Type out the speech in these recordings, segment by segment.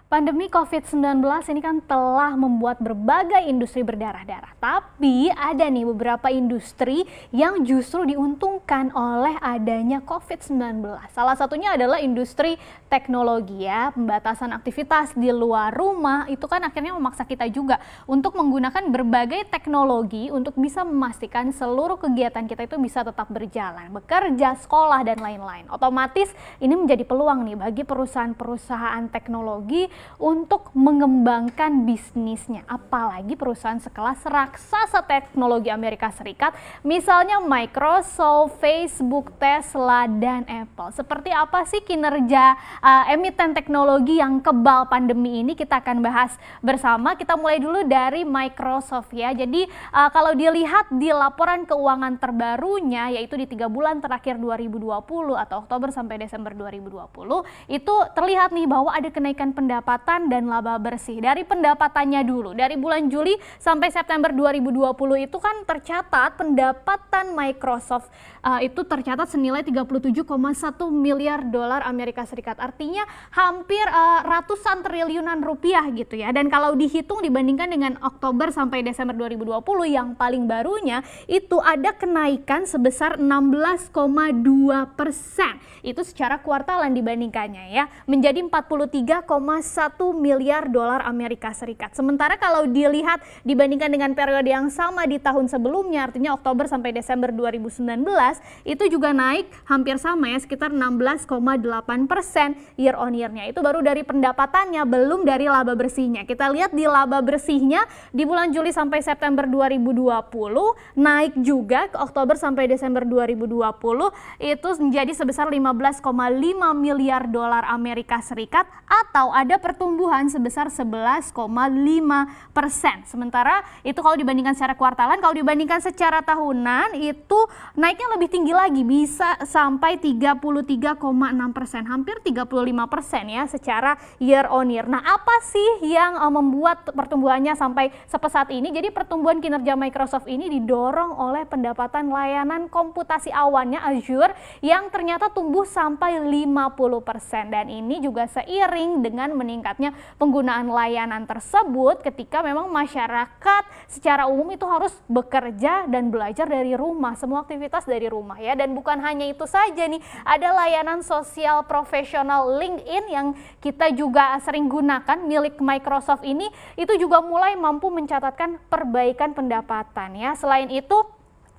Pandemi COVID-19 ini kan telah membuat berbagai industri berdarah-darah. Tapi ada nih beberapa industri yang justru diuntungkan oleh adanya COVID-19. Salah satunya adalah industri teknologi ya. Pembatasan aktivitas di luar rumah itu kan akhirnya memaksa kita juga untuk menggunakan berbagai teknologi untuk bisa memastikan seluruh kegiatan kita itu bisa tetap berjalan. Bekerja, sekolah, dan lain-lain. Otomatis ini menjadi peluang nih bagi perusahaan-perusahaan teknologi untuk mengembangkan bisnisnya, apalagi perusahaan sekelas raksasa teknologi Amerika Serikat, misalnya Microsoft, Facebook, Tesla, dan Apple. Seperti apa sih kinerja emiten teknologi yang kebal pandemi ini? Kita akan bahas bersama. Kita mulai dulu dari Microsoft ya. Jadi kalau dilihat di laporan keuangan terbarunya, yaitu di 3 bulan terakhir 2020 atau Oktober sampai Desember 2020, itu terlihat nih bahwa ada kenaikan pendapatan dan laba bersih. Dari pendapatannya dulu, dari bulan Juli sampai September 2020 itu kan tercatat pendapatan Microsoft itu tercatat senilai 37,1 miliar dolar Amerika Serikat. Artinya hampir ratusan triliunan rupiah gitu ya. Dan kalau dihitung dibandingkan dengan Oktober sampai Desember 2020 yang paling barunya itu ada kenaikan sebesar 16,2%. Itu secara kuartalan dibandingkannya ya, menjadi 43,1 miliar dolar Amerika Serikat. Sementara kalau dilihat dibandingkan dengan periode yang sama di tahun sebelumnya, artinya Oktober sampai Desember 2019, itu juga naik hampir sama ya, sekitar 16,8% year on year-nya. Itu baru dari pendapatannya, belum dari laba bersihnya. Kita lihat di laba bersihnya di bulan Juli sampai September 2020 naik juga ke Oktober sampai Desember 2020 itu menjadi sebesar 15,5 miliar dolar Amerika Serikat atau ada pertumbuhan sebesar 11,5%. Sementara itu kalau dibandingkan secara kuartalan, kalau dibandingkan secara tahunan itu naiknya lebih tinggi lagi, bisa sampai 33,6%, hampir 35% ya secara year on year. Nah, apa sih yang membuat pertumbuhannya sampai sepesat ini? Jadi pertumbuhan kinerja Microsoft ini didorong oleh pendapatan layanan komputasi awannya Azure yang ternyata tumbuh sampai 50%, dan ini juga seiring dengan meningkatnya penggunaan layanan tersebut ketika memang masyarakat secara umum itu harus bekerja dan belajar dari rumah, semua aktivitas dari rumah ya. Dan bukan hanya itu saja nih, ada layanan sosial profesional LinkedIn yang kita juga sering gunakan milik Microsoft ini, itu juga mulai mampu mencatatkan perbaikan pendapatan ya. Selain itu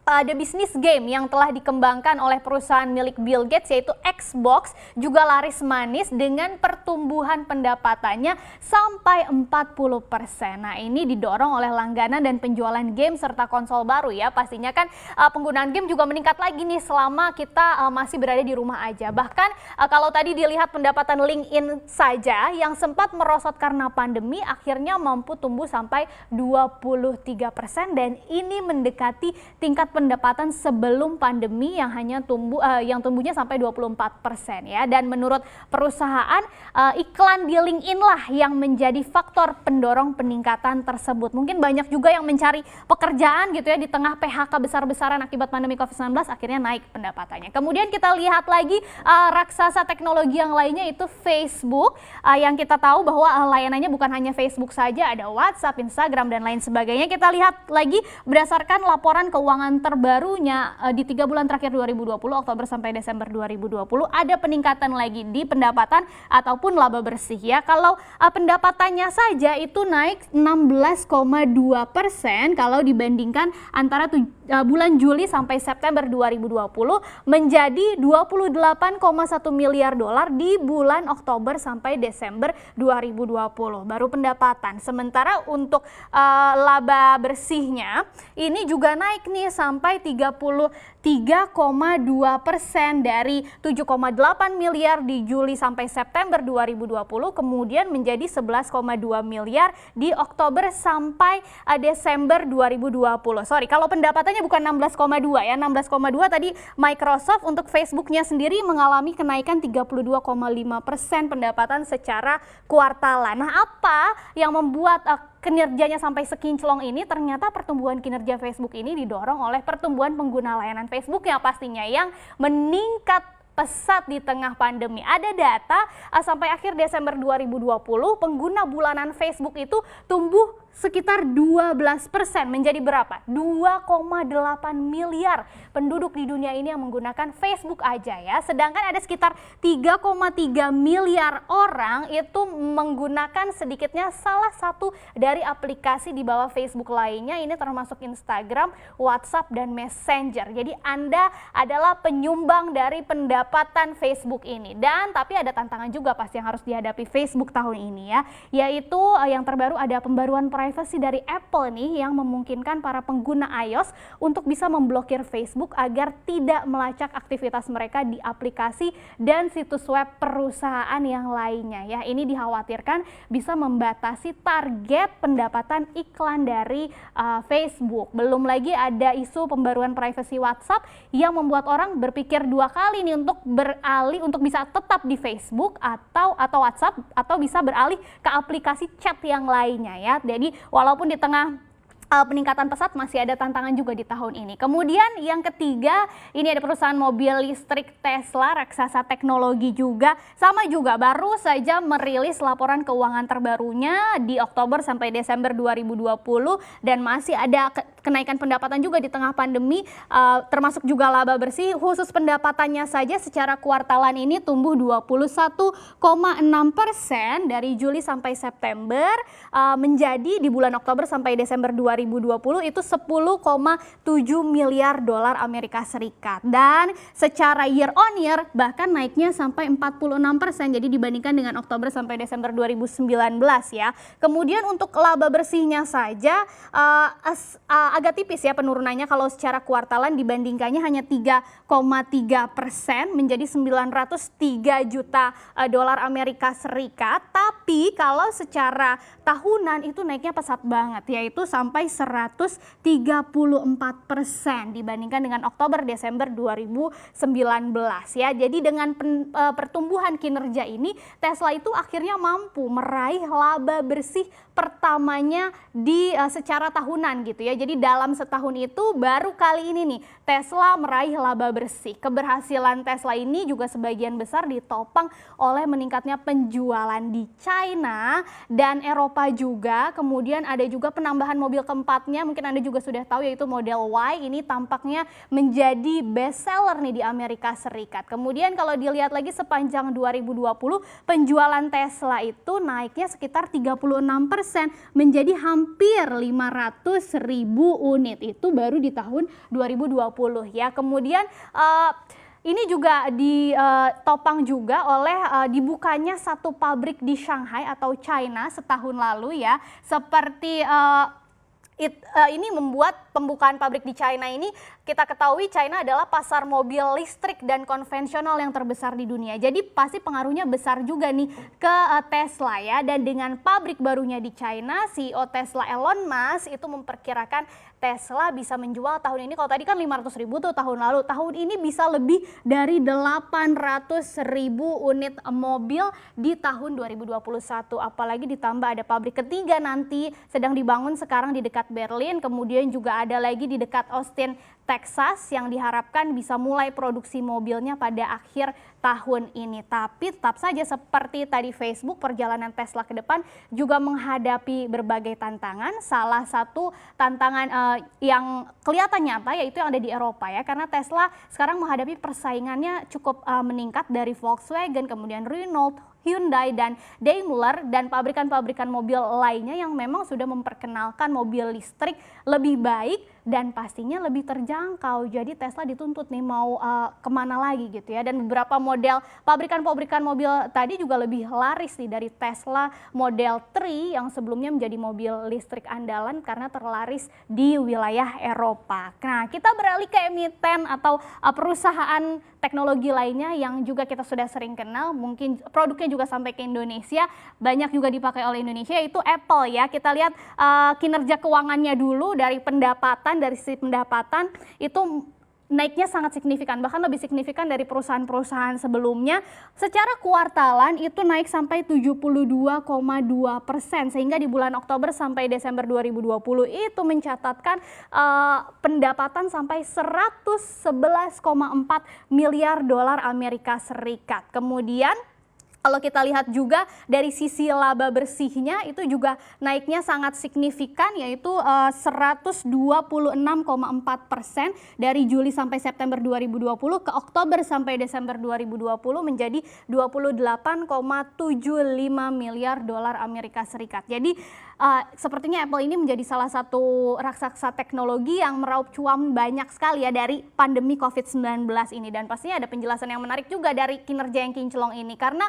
ada bisnis game yang telah dikembangkan oleh perusahaan milik Bill Gates yaitu Xbox juga laris manis dengan pertumbuhan pendapatannya sampai 40%. Nah, ini didorong oleh langganan dan penjualan game serta konsol baru ya. Pastinya kan penggunaan game juga meningkat lagi nih selama kita masih berada di rumah aja. Bahkan kalau tadi dilihat pendapatan LinkedIn saja yang sempat merosot karena pandemi akhirnya mampu tumbuh sampai 23% dan ini mendekati tingkat pendapatan sebelum pandemi yang hanya tumbuhnya sampai 24% ya. Dan menurut perusahaan iklan di LinkedIn lah yang menjadi faktor pendorong peningkatan tersebut. Mungkin banyak juga yang mencari pekerjaan gitu ya di tengah PHK besar-besaran akibat pandemi COVID-19, akhirnya naik pendapatannya. Kemudian kita lihat lagi raksasa teknologi yang lainnya itu Facebook yang kita tahu bahwa layanannya bukan hanya Facebook saja, ada WhatsApp, Instagram, dan lain sebagainya. Kita lihat lagi berdasarkan laporan keuangan terbarunya di 3 bulan terakhir 2020 Oktober sampai Desember 2020 ada peningkatan lagi di pendapatan ataupun laba bersih ya. Kalau pendapatannya saja itu naik 16,2% kalau dibandingkan antara bulan Juli sampai September 2020 menjadi 28,1 miliar dolar di bulan Oktober sampai Desember 2020 baru pendapatan. Sementara untuk laba bersihnya ini juga naik nih sampai 33,2% dari 7,8 miliar di Juli sampai September 2020 kemudian menjadi 11,2 miliar di Oktober sampai Desember 2020. Sorry, kalau pendapatannya bukan 16,2 ya, 16,2 tadi Microsoft. Untuk Facebooknya sendiri mengalami kenaikan 32,5% pendapatan secara kuartalan. Nah, apa yang membuat kinerjanya sampai sekinclong ini? Ternyata pertumbuhan kinerja Facebook ini didorong oleh pertumbuhan pengguna layanan Facebook yang pastinya yang meningkat pesat di tengah pandemi. Ada data sampai akhir Desember 2020 pengguna bulanan Facebook itu tumbuh sekitar 12%, menjadi berapa? 2,8 miliar penduduk di dunia ini yang menggunakan Facebook aja ya. Sedangkan ada sekitar 3,3 miliar orang itu menggunakan sedikitnya salah satu dari aplikasi di bawah Facebook lainnya. Ini termasuk Instagram, WhatsApp, dan Messenger. Jadi Anda adalah penyumbang dari pendapatan Facebook ini. Dan tapi ada tantangan juga pasti yang harus dihadapi Facebook tahun ini ya. Yaitu yang terbaru ada pembaruan privasi dari Apple nih yang memungkinkan para pengguna iOS untuk bisa memblokir Facebook agar tidak melacak aktivitas mereka di aplikasi dan situs web perusahaan yang lainnya ya. Ini dikhawatirkan bisa membatasi target pendapatan iklan dari Facebook. Belum lagi ada isu pembaruan privasi WhatsApp yang membuat orang berpikir dua kali nih untuk beralih untuk bisa tetap di Facebook atau WhatsApp atau bisa beralih ke aplikasi chat yang lainnya ya. Jadi walaupun di tengah peningkatan pesat masih ada tantangan juga di tahun ini. Kemudian yang ketiga, ini ada perusahaan mobil listrik Tesla, raksasa teknologi juga. Sama juga baru saja merilis laporan keuangan terbarunya di Oktober sampai Desember 2020 dan masih ada kenaikan pendapatan juga di tengah pandemi, termasuk juga laba bersih. Khusus pendapatannya saja secara kuartalan ini tumbuh 21,6% dari Juli sampai September, menjadi di bulan Oktober sampai Desember 2020 itu 10,7 miliar dolar Amerika Serikat. Dan secara year on year bahkan naiknya sampai 46%, jadi dibandingkan dengan Oktober sampai Desember 2019 ya. Kemudian untuk laba bersihnya saja agak tipis ya penurunannya kalau secara kuartalan, dibandingkannya hanya 3,3% menjadi 903 juta dolar Amerika Serikat. Tapi kalau secara tahunan itu naiknya pesat banget, yaitu sampai 134% dibandingkan dengan Oktober Desember 2019 ya. Jadi dengan pertumbuhan kinerja ini Tesla itu akhirnya mampu meraih laba bersih pertamanya di secara tahunan gitu ya. Jadi dalam setahun itu baru kali ini nih Tesla meraih laba bersih. Keberhasilan Tesla ini juga sebagian besar ditopang oleh meningkatnya penjualan di China dan Eropa juga. Kemudian ada juga penambahan mobil keempatnya, mungkin Anda juga sudah tahu, yaitu Model Y. Ini tampaknya menjadi best seller nih di Amerika Serikat. Kemudian kalau dilihat lagi sepanjang 2020 penjualan Tesla itu naiknya sekitar 36% menjadi hampir 500.000 unit. Itu baru di tahun 2020 ya. Kemudian ini juga ditopang juga oleh dibukanya satu pabrik di Shanghai atau China setahun lalu ya. Seperti ini membuat pembukaan pabrik di China ini, kita ketahui China adalah pasar mobil listrik dan konvensional yang terbesar di dunia. Jadi pasti pengaruhnya besar juga nih ke Tesla ya. Dan dengan pabrik barunya di China, CEO Tesla Elon Musk itu memperkirakan Tesla bisa menjual tahun ini, kalau tadi kan 500.000 tuh tahun lalu, tahun ini bisa lebih dari 800.000 unit mobil di tahun 2021. Apalagi ditambah ada pabrik ketiga nanti sedang dibangun sekarang di dekat Berlin, kemudian juga ada lagi di dekat Austin, Texas yang diharapkan bisa mulai produksi mobilnya pada akhir tahun ini. Tapi tetap saja seperti tadi Facebook, perjalanan Tesla ke depan juga menghadapi berbagai tantangan. Salah satu tantangan yang kelihatan nyata yaitu yang ada di Eropa ya, karena Tesla sekarang menghadapi persaingannya cukup meningkat dari Volkswagen, kemudian Renault, Hyundai, dan Daimler, dan pabrikan-pabrikan mobil lainnya yang memang sudah memperkenalkan mobil listrik lebih baik dan pastinya lebih terjangkau. Jadi Tesla dituntut nih mau kemana lagi gitu ya. Dan beberapa model pabrikan-pabrikan mobil tadi juga lebih laris nih dari Tesla Model 3 yang sebelumnya menjadi mobil listrik andalan karena terlaris di wilayah Eropa. Nah, kita beralih ke emiten atau perusahaan teknologi lainnya yang juga kita sudah sering kenal, mungkin produknya juga sampai ke Indonesia, banyak juga dipakai oleh Indonesia, yaitu Apple ya. Kita lihat kinerja keuangannya dulu dari pendapatan, dari sisi pendapatan itu naiknya sangat signifikan, bahkan lebih signifikan dari perusahaan-perusahaan sebelumnya. Secara kuartalan itu naik sampai 72,2%, sehingga di bulan Oktober sampai Desember 2020 itu mencatatkan pendapatan sampai 111,4 miliar dolar Amerika Serikat. Kemudian kalau kita lihat juga dari sisi laba bersihnya itu juga naiknya sangat signifikan, yaitu 126,4% dari Juli sampai September 2020 ke Oktober sampai Desember 2020 menjadi 28,75 miliar dolar Amerika Serikat. Jadi sepertinya Apple ini menjadi salah satu raksasa teknologi yang meraup cuan banyak sekali ya dari pandemi COVID-19 ini, dan pastinya ada penjelasan yang menarik juga dari kinerja yang kinclong ini, karena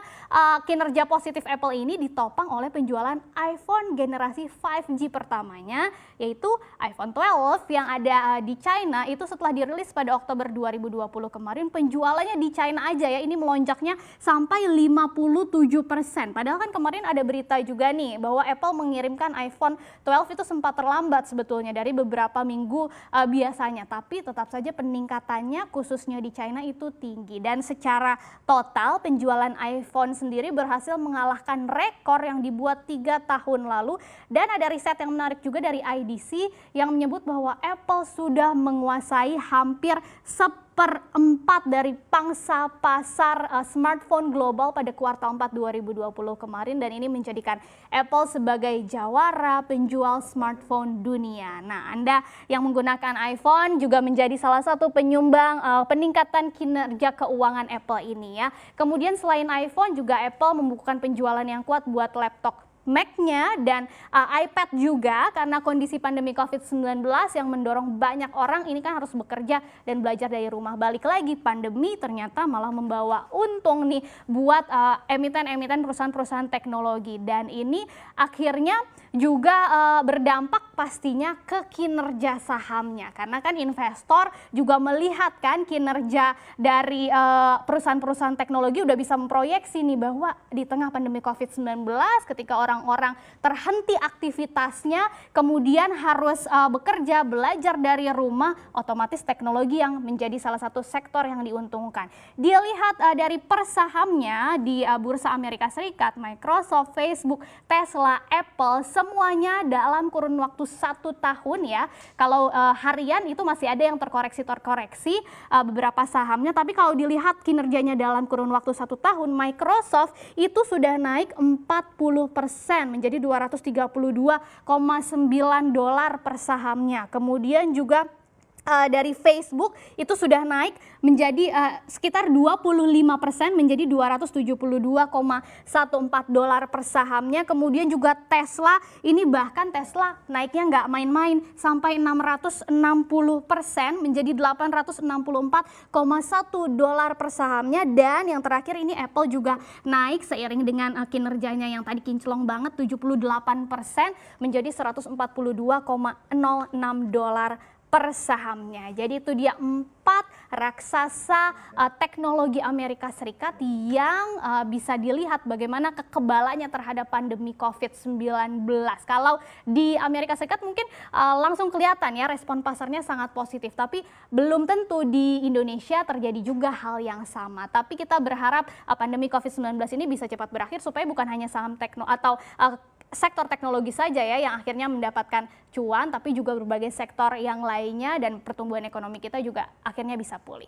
kinerja positif Apple ini ditopang oleh penjualan iPhone generasi 5G pertamanya, yaitu iPhone 12 yang ada di China. Itu setelah dirilis pada Oktober 2020 kemarin, penjualannya di China aja ya ini melonjaknya sampai 57%. Padahal kan kemarin ada berita juga nih bahwa Apple mengirimkan iPhone 12 itu sempat terlambat sebetulnya dari beberapa minggu biasanya, tapi tetap saja peningkatannya khususnya di China itu tinggi, dan secara total penjualan iPhone sendiri berhasil mengalahkan rekor yang dibuat 3 tahun lalu. Dan ada riset yang menarik juga dari IDC yang menyebut bahwa Apple sudah menguasai hampir 1/4 dari pangsa pasar smartphone global pada kuartal 4 2020 kemarin, dan ini menjadikan Apple sebagai jawara penjual smartphone dunia. Nah, Anda yang menggunakan iPhone juga menjadi salah satu penyumbang peningkatan kinerja keuangan Apple ini ya. Kemudian selain iPhone juga Apple membukukan penjualan yang kuat buat laptop Mac-nya dan iPad juga, karena kondisi pandemi COVID-19 yang mendorong banyak orang ini kan harus bekerja dan belajar dari rumah. Balik lagi pandemi ternyata malah membawa untung nih buat emiten-emiten perusahaan-perusahaan teknologi, dan ini akhirnya juga berdampak pastinya ke kinerja sahamnya, karena kan investor juga melihat kan kinerja dari perusahaan-perusahaan teknologi udah bisa memproyeksi nih bahwa di tengah pandemi COVID-19 ketika orang-orang terhenti aktivitasnya kemudian harus bekerja belajar dari rumah, otomatis teknologi yang menjadi salah satu sektor yang diuntungkan. Dilihat dari persahamnya di Bursa Amerika Serikat, Microsoft, Facebook, Tesla, Apple, semuanya dalam kurun waktu 1 tahun ya. Kalau harian itu masih ada yang terkoreksi beberapa sahamnya, tapi kalau dilihat kinerjanya dalam kurun waktu 1 tahun, Microsoft itu sudah naik 40% menjadi 232,9 dolar per sahamnya. Kemudian juga dari Facebook itu sudah naik menjadi sekitar 25% menjadi 272,14 dolar per sahamnya. Kemudian juga Tesla, ini bahkan Tesla naiknya nggak main-main sampai 660% menjadi 864,1 dolar per sahamnya. Dan yang terakhir ini Apple juga naik seiring dengan kinerjanya yang tadi kinclong banget 78% menjadi 142,06 dolar per sahamnya. Jadi itu dia 4 raksasa teknologi Amerika Serikat yang bisa dilihat bagaimana kekebalannya terhadap pandemi COVID-19. Kalau di Amerika Serikat mungkin langsung kelihatan ya respon pasarnya sangat positif, tapi belum tentu di Indonesia terjadi juga hal yang sama. Tapi kita berharap pandemi COVID-19 ini bisa cepat berakhir supaya bukan hanya saham tekno atau sektor teknologi saja ya yang akhirnya mendapatkan cuan, tapi juga berbagai sektor yang lainnya dan pertumbuhan ekonomi kita juga akhirnya bisa pulih.